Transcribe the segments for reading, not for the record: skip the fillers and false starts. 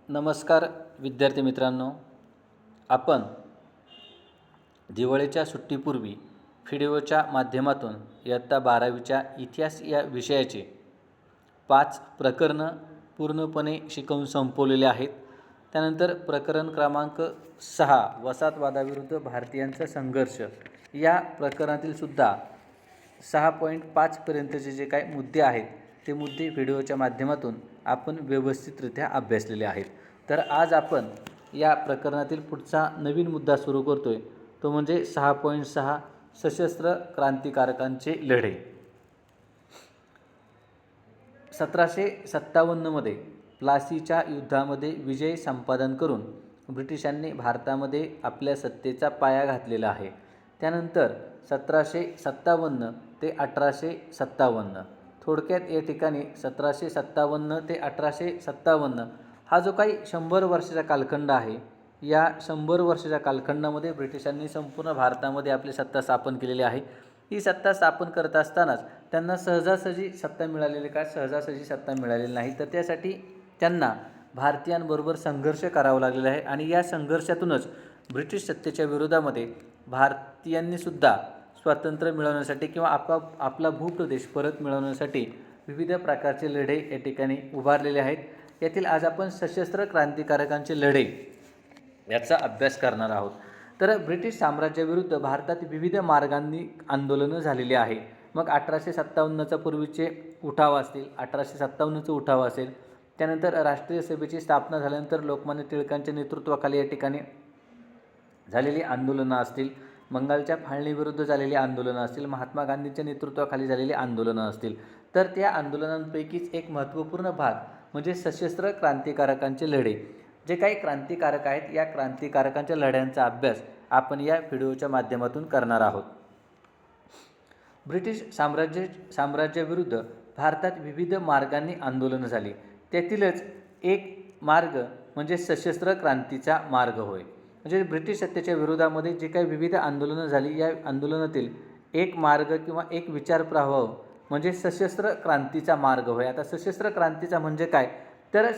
नमस्कार विद्यार्थी मित्रांनो, आपण दिवाळीच्या सुट्टीपूर्वी व्हिडिओच्या माध्यमातून इयत्ता 12वीच्या इतिहास या विषयाचे 5 प्रकरणं पूर्णपणे शिकवून संपवलेले आहेत. त्यानंतर प्रकरण क्रमांक 6 वसाहतवादाविरुद्ध भारतीयांचा संघर्ष या प्रकरणातील सुद्धा 6.5 पर्यंतचे जे काही मुद्दे आहेत ते मुद्दे व्हिडिओच्या माध्यमातून आपण व्यवस्थितरित्या अभ्यासलेले आहेत. तर आज आपण या प्रकरणातील पुढचा नवीन मुद्दा सुरू करतोय, तो म्हणजे 6.6 सशस्त्र क्रांतिकारकांचे लढे. 1757 मध्ये प्लासीच्या युद्धामध्ये विजय संपादन करून ब्रिटिशांनी भारतामध्ये आपल्या सत्तेचा पाया घातलेला आहे. त्यानंतर 1757 ते 1857, थोडक्यात या ठिकाणी 1757 ते 1857 हा जो काही 100 वर्षाचा कालखंड आहे, या 100 वर्षाच्या कालखंडामध्ये ब्रिटिशांनी संपूर्ण भारतामध्ये आपली सत्ता स्थापन केलेली आहे. ही सत्ता स्थापन करत असतानाच त्यांना सहजासहजी सत्ता मिळालेली नाही, तर त्यासाठी त्यांना भारतीयांबरोबर संघर्ष करावा लागलेला आहे. आणि या संघर्षातूनच ब्रिटिश सत्तेच्या विरोधामध्ये भारतीयांनीसुद्धा स्वातंत्र्य मिळवण्यासाठी किंवा आपला भूप्रदेश परत मिळवण्यासाठी विविध प्रकारचे लढे या ठिकाणी उभारलेले आहेत. यातील आज आपण सशस्त्र क्रांतिकारकांचे लढे याचा अभ्यास करणार आहोत. तर ब्रिटिश साम्राज्याविरुद्ध भारतात विविध मार्गांनी आंदोलनं झालेली आहे. मग 1857चा पूर्वीचे उठाव असतील, 1857चं उठाव असेल, त्यानंतर राष्ट्रीय सभेची स्थापना झाल्यानंतर लोकमान्य टिळकांच्या नेतृत्वाखाली या ठिकाणी झालेली आंदोलनं असतील, बंगालच्या फाळणीविरुद्ध झालेली आंदोलनं असतील, महात्मा गांधींच्या नेतृत्वाखाली झालेली आंदोलनं असतील. तर त्या आंदोलनांपैकीच एक महत्त्वपूर्ण भाग म्हणजे सशस्त्र क्रांतिकारकांचे लढे. जे काही क्रांतिकारक आहेत, या क्रांतिकारकांच्या लढ्यांचा अभ्यास आपण या व्हिडिओच्या माध्यमातून करणार आहोत. ब्रिटिश साम्राज्याविरुद्ध भारतात विविध मार्गांनी आंदोलनं झाली. त्यातीलच एक मार्ग म्हणजे सशस्त्र क्रांतीचा मार्ग होय. म्हणजे ब्रिटिश सत्तेच्या विरोधामध्ये जे काही विविध आंदोलनं झाली, या आंदोलनातील एक मार्ग किंवा एक विचारप्रवाह म्हणजे सशस्त्र क्रांतीचा मार्ग होय. आता सशस्त्र क्रांतीचा म्हणजे काय, तर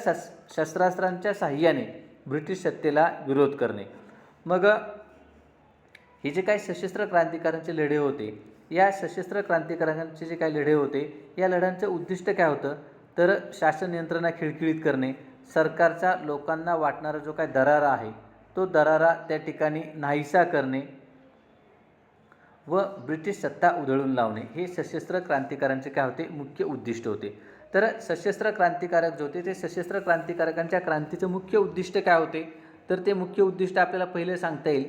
शस्त्रास्त्रांच्या साहाय्याने ब्रिटिश सत्तेला विरोध करणे. मग हे जे काही सशस्त्र क्रांतिकारकांचे लढे होते, या सशस्त्र क्रांतिकारकांचे जे काही लढे होते, या लढ्यांचं उद्दिष्ट काय होतं, तर शासन यंत्रणा खिळखिळीत करणे, सरकारचा लोकांना वाटणारा जो काही दरारा आहे तो दरारा त्या ठिकाणी नाहीसा करणे व ब्रिटिश सत्ता उधळून लावणे, हे सशस्त्र क्रांतिकारकांचे काय होते, मुख्य उद्दिष्ट होते. तर सशस्त्र क्रांतिकारक जे होते ते सशस्त्र क्रांतिकारकांच्या क्रांतीचं मुख्य उद्दिष्ट काय होते, तर ते मुख्य उद्दिष्ट आपल्याला पहिले सांगता येईल,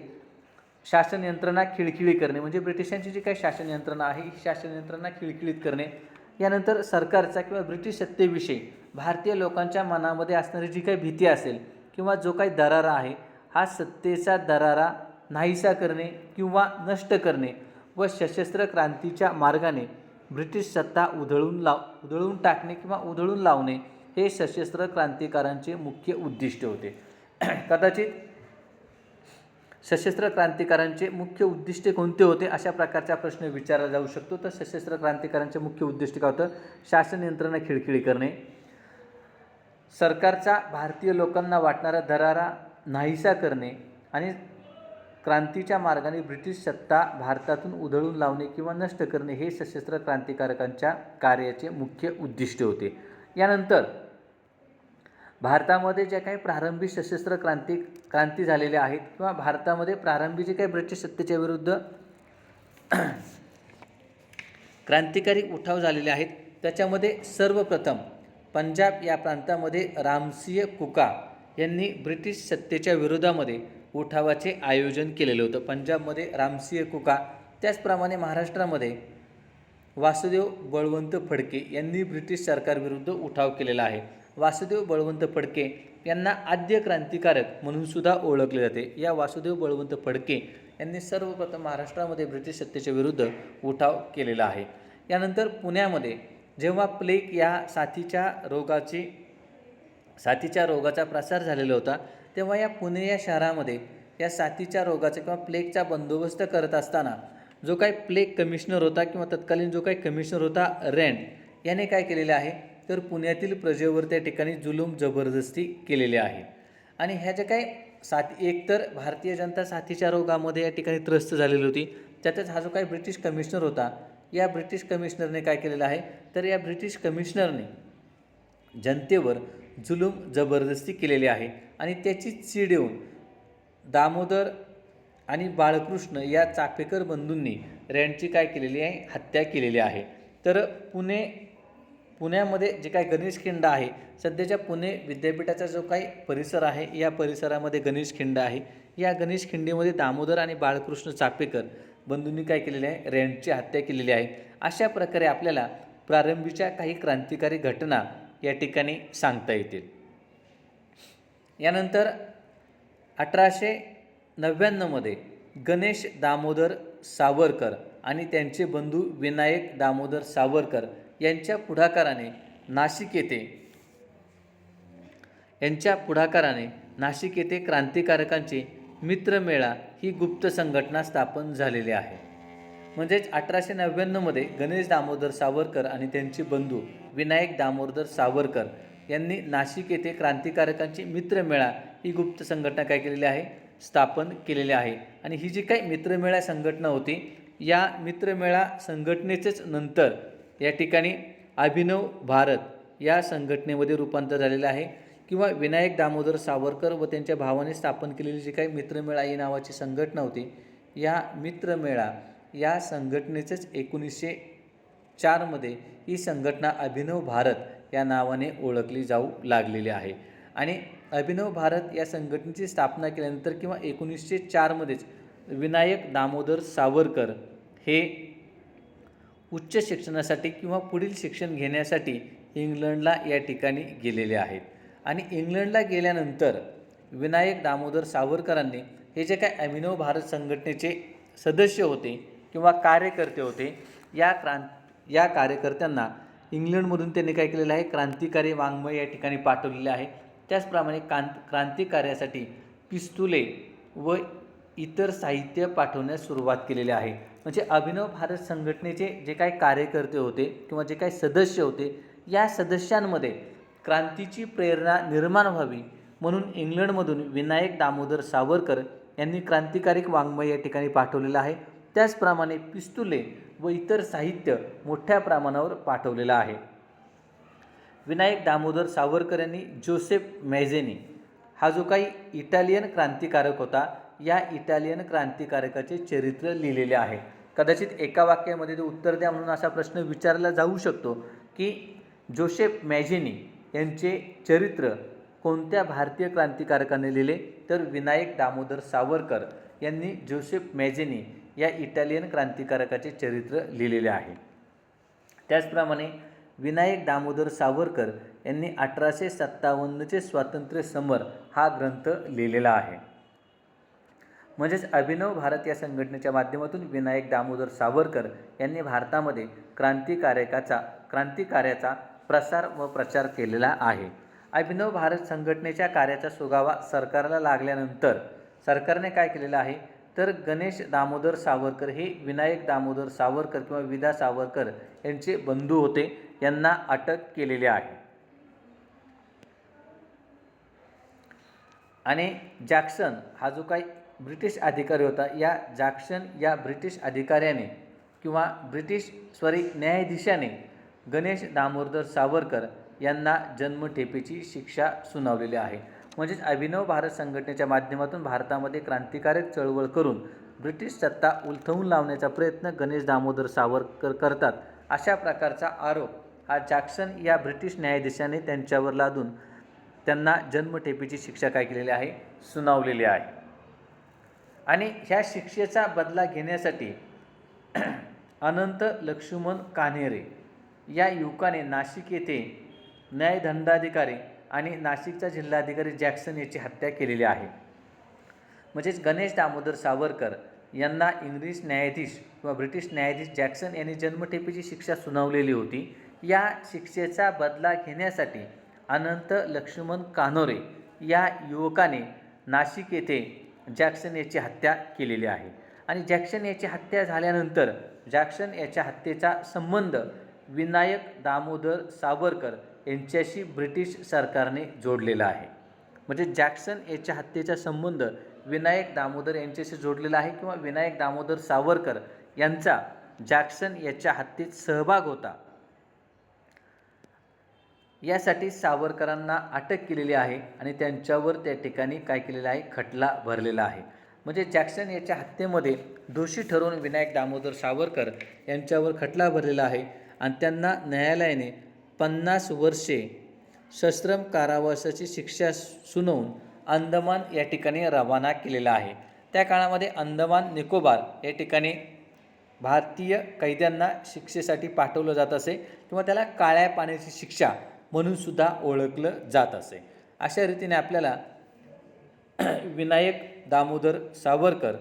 शासन यंत्रणा खिळखिळी करणे. म्हणजे ब्रिटिशांची जी काही शासन यंत्रणा आहे, ही शासन यंत्रणा खिळखिळीत करणे. यानंतर सरकारचा किंवा ब्रिटिश सत्तेविषयी भारतीय लोकांच्या मनामध्ये असणारी जी काही भीती असेल किंवा जो काही दरारा आहे, हा सत्तेचा दरारा नाहीसा करणे किंवा नष्ट करणे व सशस्त्र क्रांतीच्या मार्गाने ब्रिटिश सत्ता उधळून टाकणे किंवा उधळून लावणे, हे सशस्त्र क्रांतिकारांचे मुख्य उद्दिष्ट होते. कदाचित सशस्त्र क्रांतिकारांचे मुख्य उद्दिष्टे कोणते होते, अशा प्रकारचा प्रश्न विचारला जाऊ शकतो. तर सशस्त्र क्रांतिकारांचे मुख्य उद्दिष्ट काय होतं, शासन यंत्रणा खिळखिळी करणे, सरकारचा भारतीय लोकांना वाटणारा दरारा नाहीसा करणे आणि क्रांतीच्या मार्गाने ब्रिटिश सत्ता भारतातून उधळून लावणे किंवा नष्ट करणे, हे सशस्त्र क्रांतिकारकांच्या कार्याचे मुख्य उद्दिष्ट होते. यानंतर भारतामध्ये ज्या काही प्रारंभी सशस्त्र क्रांती झालेल्या आहेत किंवा भारतामध्ये प्रारंभी जे काही ब्रिटिश सत्तेच्या विरुद्ध क्रांतिकारी उठाव झालेले आहेत, त्याच्यामध्ये सर्वप्रथम पंजाब या प्रांतामध्ये रामसिंह कुका यांनी ब्रिटिश सत्तेच्या विरोधामध्ये उठावाचे आयोजन केलेलं होतं. पंजाबमध्ये रामसिंह कुका, त्याचप्रमाणे महाराष्ट्रामध्ये वासुदेव बळवंत फडके यांनी ब्रिटिश सरकारविरुद्ध उठाव केलेला आहे. वासुदेव बळवंत फडके यांना आद्य क्रांतिकारक म्हणून सुद्धा ओळखले जाते. या वासुदेव बळवंत फडके यांनी सर्वप्रथम महाराष्ट्रामध्ये ब्रिटिश सत्तेच्या विरुद्ध उठाव केलेला आहे. यानंतर पुण्यामध्ये जेव्हा प्लेग या साथीच्या रोगाचा प्रसार झालेला होता, तेव्हा या पुणे या शहरामध्ये या साथीच्या रोगाचा किंवा प्लेगचा बंदोबस्त करत असताना जो काही प्लेग कमिशनर होता किंवा तत्कालीन जो काही कमिशनर होता रँड, याने काय केलेले आहे, तर पुण्यातील प्रजेवर त्या ठिकाणी जुलूम जबरदस्ती केलेली आहे. आणि ह्या ज्या काही एकतर भारतीय जनता साथीच्या रोगामध्ये या ठिकाणी त्रस्त झालेली होती. त्यातच हा जो काही ब्रिटिश कमिशनर होता, या ब्रिटिश कमिशनरने काय केलेलं आहे, तर या ब्रिटिश कमिशनरने जनतेवर जुलूम जबरदस्ती केलेली आहे. आणि त्याची चीड येऊन दामोदर आणि बाळकृष्ण या चाफेकर बंधूंनी रँडची काय केलेली आहे, हत्या केलेली आहे. तर पुण्यामध्ये जे काही गणेश खिंड आहे, सध्याच्या पुणे विद्यापीठाचा जो काही परिसर आहे, या परिसरामध्ये गणेश खिंड आहे. या गणेश खिंडीमध्ये दामोदर आणि बाळकृष्ण चाफेकर बंधूंनी काय केलेले आहे, रँडची हत्या केलेली आहे. अशा प्रकारे आपल्याला प्रारंभीच्या काही क्रांतिकारी घटना या ठिकाणी सांगता येतील. यानंतर 1899मध्ये गणेश दामोदर सावरकर आणि त्यांचे बंधू विनायक दामोदर सावरकर यांच्या पुढाकाराने नाशिक येथे क्रांतिकारकांचे मित्रमेळा ही गुप्त संघटना स्थापन झालेली आहे. म्हणजेच 1899मध्ये गणेश दामोदर सावरकर आणि त्यांचे बंधू विनायक दामोदर सावरकर यांनी नाशिक येथे क्रांतिकारकांची मित्रमेळा ही गुप्त संघटना काय केलेली आहे, स्थापन केलेली आहे. आणि ही जी काही मित्रमेळा संघटना होती, या मित्रमेळा संघटनेचेच नंतर या ठिकाणी अभिनव भारत या संघटनेमध्ये रूपांतर झालेलं आहे. किंवा विनायक दामोदर सावरकर व त्यांच्या भावाने स्थापन केलेली जी काही मित्रमेळा ही नावाची संघटना होती, या मित्रमेळा या संघटनेचंच 1904मध्ये ही संघटना अभिनव भारत या नावाने ओळखली जाऊ लागलेली आहे. आणि अभिनव भारत या संघटनेची स्थापना केल्यानंतर किंवा 1904मध्येच विनायक दामोदर सावरकर हे उच्च शिक्षणासाठी किंवा पुढील शिक्षण घेण्यासाठी इंग्लंडला या ठिकाणी गेलेले आहेत. आणि इंग्लंडला गेल्यानंतर विनायक दामोदर सावरकरांनी हे जे काय अभिनव भारत संघटनेचे सदस्य होते किंवा कार्यकर्ते होते, या कार्यकर्त्यांना इंग्लंडमधून त्यांनी काय केलेलं आहे, क्रांतिकारी वाङ्मय या ठिकाणी पाठवलेले आहे. त्याचप्रमाणे क्रांतिकार्यासाठी पिस्तुले व इतर साहित्य पाठवण्यास सुरुवात केलेली आहे. म्हणजे अभिनव भारत संघटनेचे जे काही कार्यकर्ते होते किंवा जे काही सदस्य होते, या सदस्यांमध्ये क्रांतीची प्रेरणा निर्माण व्हावी म्हणून इंग्लंडमधून विनायक दामोदर सावरकर यांनी क्रांतिकारी वाङ्मय या ठिकाणी पाठवलेलं आहे. त्याचप्रमाणे पिस्तुले व इतर साहित्य मोठ्या प्रमाणावर पाठवलेलं आहे. विनायक दामोदर सावरकर यांनी जोसेफ मॅझेनी हा जो काही इटालियन क्रांतिकारक होता, या इटालियन क्रांतिकारकाचे चरित्र लिहिलेले आहे. कदाचित एका वाक्यामध्ये ते उत्तर द्या म्हणून असा प्रश्न विचारला जाऊ शकतो की जोसेफ मॅझेनी यांचे चरित्र कोणत्या भारतीय क्रांतिकारकाने लिहिले, तर विनायक दामोदर सावरकर यांनी जोसेफ मॅझेनी या इटालियन क्रांतिकारकाचे चरित्र लिहिलेले आहे. त्याचप्रमाणे विनायक दामोदर सावरकर यांनी 1857चे स्वातंत्र्य समर हा ग्रंथ लिहिलेला आहे. म्हणजेच अभिनव भारत या संघटनेच्या माध्यमातून विनायक दामोदर सावरकर यांनी भारतामध्ये क्रांतिकार्याचा प्रसार व प्रचार केलेला आहे. अभिनव भारत संघटनेच्या कार्याचा सुगावा सरकारला लागल्यानंतर सरकारने काय केलेलं आहे, तर गणेश दामोदर सावरकर हे विनायक दामोदर सावरकर किंवा विदा सावरकर यांचे बंधू होते, यांना अटक केलेली आहे. आणि जॅक्सन हा जो काही ब्रिटिश अधिकारी होता, या जॅक्सन या ब्रिटिश अधिकाऱ्याने किंवा न्यायाधीशाने गणेश दामोदर सावरकर यांना जन्मठेपेची शिक्षा सुनावलेली आहे. म्हणजेच अभिनव भारत संघटनेच्या माध्यमातून भारतामध्ये क्रांतिकारक चळवळ करून ब्रिटिश सत्ता उलथवून लावण्याचा प्रयत्न गणेश दामोदर सावरकर करतात, अशा प्रकारचा आरोप हा जॅक्सन या ब्रिटिश न्यायाधीशाने त्यांच्यावर लादून त्यांना जन्मठेपेची शिक्षा काय केलेली आहे, सुनावलेली आहे. आणि ह्या शिक्षेचा बदला घेण्यासाठी अनंत लक्ष्मण कान्हेरे या युवकाने नाशिक येथे न्यायदंडाधिकारी आणि नाशिकचा जिल्हाधिकारी जॅक्सन याची हत्या केलेली आहे. म्हणजेच गणेश दामोदर सावरकर यांना इंग्लिश न्यायाधीश किंवा ब्रिटिश न्यायाधीश जॅक्सन यांनी जन्मठेपेची शिक्षा सुनावलेली होती. या शिक्षेचा बदला घेण्यासाठी अनंत लक्ष्मण कान्हेरे या युवकाने नाशिक येथे जॅक्सन याची हत्या केलेली आहे. आणि जॅक्सन याची हत्या झाल्यानंतर जॅक्सन याच्या हत्येचा संबंध विनायक दामोदर सावरकर यांच्याशी ब्रिटिश सरकारने जोडलेला आहे. म्हणजे जॅक्सन याच्या हत्येचा संबंध विनायक दामोदर यांच्याशी जोडलेला आहे किंवा विनायक दामोदर सावरकर यांचा जॅक्सन याच्या हत्येत सहभाग होता, यासाठी सावरकरांना अटक केलेली आहे आणि त्यांच्यावर त्या ठिकाणी काय केलेलं आहे, खटला भरलेला आहे. म्हणजे जॅक्सन याच्या हत्येमध्ये दोषी ठरवून विनायक दामोदर सावरकर यांच्यावर खटला भरलेला आहे आणि त्यांना न्यायालयाने 50 वर्षे सश्रम कारावासाची शिक्षा सुनावून अंदमान या ठिकाणी रवाना केलेला आहे. त्या काळामध्ये अंदमान निकोबार या ठिकाणी भारतीय कैद्यांना शिक्षेसाठी पाठवलं जात असे किंवा त्याला काळ्या पाण्याची शिक्षा म्हणून सुद्धा ओळखलं जात असे. अशा रीतीने आपल्याला विनायक दामोदर सावरकर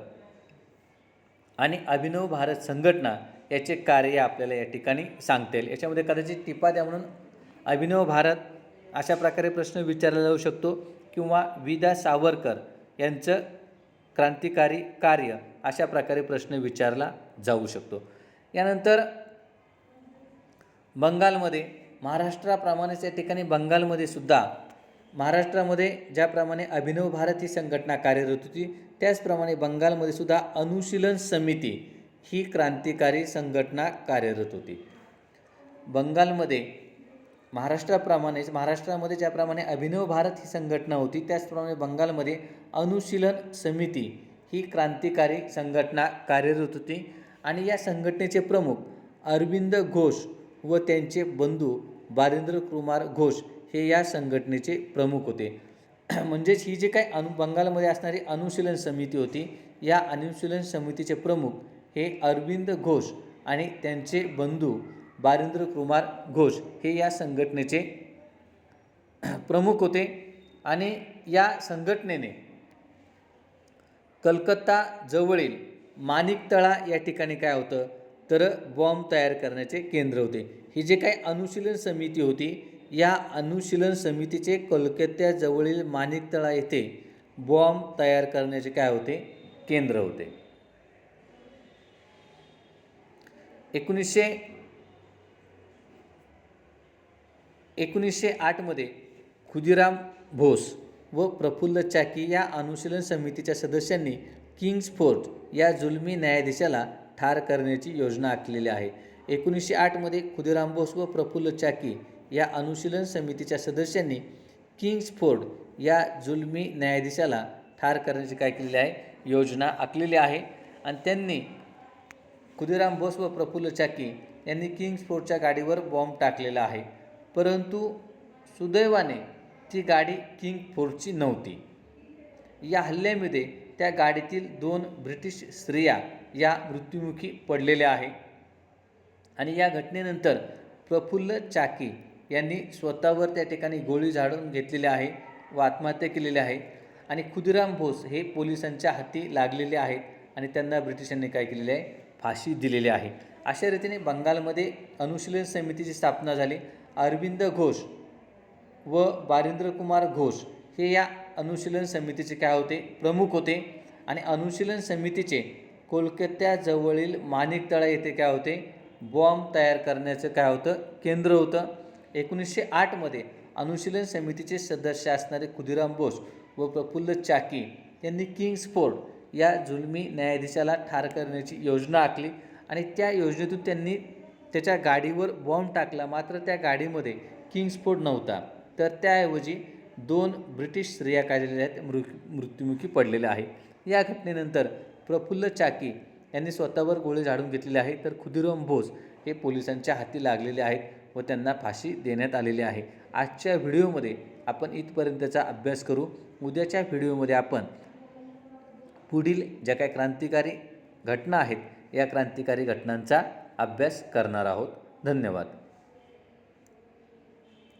आणि अभिनव भारत संघटना याचे कार्य आपल्याला या ठिकाणी सांगता येईल. याच्यामध्ये कदाचित टिपा द्या म्हणून अभिनव भारत अशा प्रकारे प्रश्न विचारला जाऊ शकतो किंवा विदा सावरकर यांचं क्रांतिकारी कार्य अशा प्रकारे प्रश्न विचारला जाऊ शकतो. यानंतर बंगालमध्ये महाराष्ट्राप्रमाणेच या ठिकाणी बंगालमध्ये सुद्धा महाराष्ट्रामध्ये ज्याप्रमाणे अभिनव भारत ही संघटना कार्यरत होती त्याचप्रमाणे बंगालमध्ये सुद्धा अनुशीलन समिती ही क्रांतिकारी संघटना कार्यरत होती. बंगालमध्ये महाराष्ट्रामध्ये ज्याप्रमाणे अभिनव भारत ही संघटना होती त्याचप्रमाणे बंगालमध्ये अनुशीलन समिती ही क्रांतिकारी संघटना कार्यरत होती आणि या संघटनेचे प्रमुख अरविंद घोष व त्यांचे बंधू बारिंद्र कुमार घोष हे या संघटनेचे प्रमुख होते. म्हणजेच ही जी काही बंगालमध्ये असणारी अनुशीलन समिती होती या अनुशीलन समितीचे प्रमुख हे अरविंद घोष आणि त्यांचे बंधू बारिंद्र कुमार घोष हे या संघटनेचे प्रमुख होते. आणि या संघटनेने कलकत्ता जवळील माणिकतळा या ठिकाणी काय होतं तर बॉम्ब तयार करण्याचे केंद्र होते. ही जे काही अनुशीलन समिती होती या अनुशीलन समितीचे कलकत्त्याजवळील माणिकतळा येथे बॉम्ब तयार करण्याचे काय होते केंद्र होते. 1908 मध्ये खुदीराम बोस व प्रफुल्ल चाकी या अनुशीलन समितीच्या सदस्यांनी किंग्सफोर्ड या जुलमी न्यायाधीशाला ठार करण्याची योजना आखलेली आहे. 1908 मध्ये खुदीराम बोस व प्रफुल्ल चाकी या अनुशीलन समितीच्या सदस्यांनी किंग्सफोर्ड या जुलमी न्यायाधीशाला ठार करण्याची काय केलेली आहे योजना आखलेली आहे. आणि त्यांनी खुदीराम बोस व प्रफुल्ल चाकी यांनी किंग्सफोर्डच्या गाडीवर बॉम्ब टाकलेला आहे, परंतु सुदैवाने ती गाडी किंग्सफोर्डची नव्हती. या हल्ल्यामध्ये त्या गाडीतील 2 ब्रिटिश स्त्रिया या मृत्युमुखी पडलेल्या आहे. आणि या घटनेनंतर प्रफुल्ल चाकी यांनी स्वतःवर त्या ठिकाणी गोळी झाडून घेतलेली आहे व आत्महत्या केलेली आहे. आणि खुदीराम बोस हे पोलिसांच्या हाती लागलेले आहेत आणि त्यांना ब्रिटिशांनी काय केलेले आहे फाशी दिलेली आहे. अशा रीतीने बंगालमध्ये अनुशीलन समितीची स्थापना झाली. अरविंद घोष व बारिंद्र कुमार घोष हे या अनुशीलन समितीचे काय होते प्रमुख होते. आणि अनुशीलन समितीचे कोलकात्याजवळील माणिकतळा येथे काय होते बॉम्ब तयार करण्याचं काय होतं केंद्र होतं. 1908 मध्ये अनुशीलन समितीचे सदस्य असणारे खुदीराम बोस व प्रफुल्ल चाकी यांनी किंग्सफोर्ड या जुलमी न्यायाधीशाला ठार करण्याची योजना आखली आणि त्या योजनेतून त्यांनी त्याच्या गाडीवर बॉम्ब टाकला. मात्र त्या गाडीमध्ये किंग्सफोर्ड नव्हता, तर त्याऐवजी 2 ब्रिटिश स्त्रिया काय झालेल्या आहेत मृत्युमुखी पडलेल्या आहे. या घटनेनंतर प्रफुल्ल चाकी यांनी स्वतःवर गोळी झाडून घेतलेले आहे, तर खुदीराम बोस हे पोलिसांच्या हाती लागलेले आहेत व त्यांना फाशी देण्यात आलेली आहे. आजच्या व्हिडिओमध्ये आपण इथपर्यंतचा अभ्यास करू. उद्याच्या व्हिडिओमध्ये आपण पुढील ज्या काही क्रांतिकारी घटना आहेत या क्रांतिकारी घटनांचा अभ्यास करणार आहोत. धन्यवाद.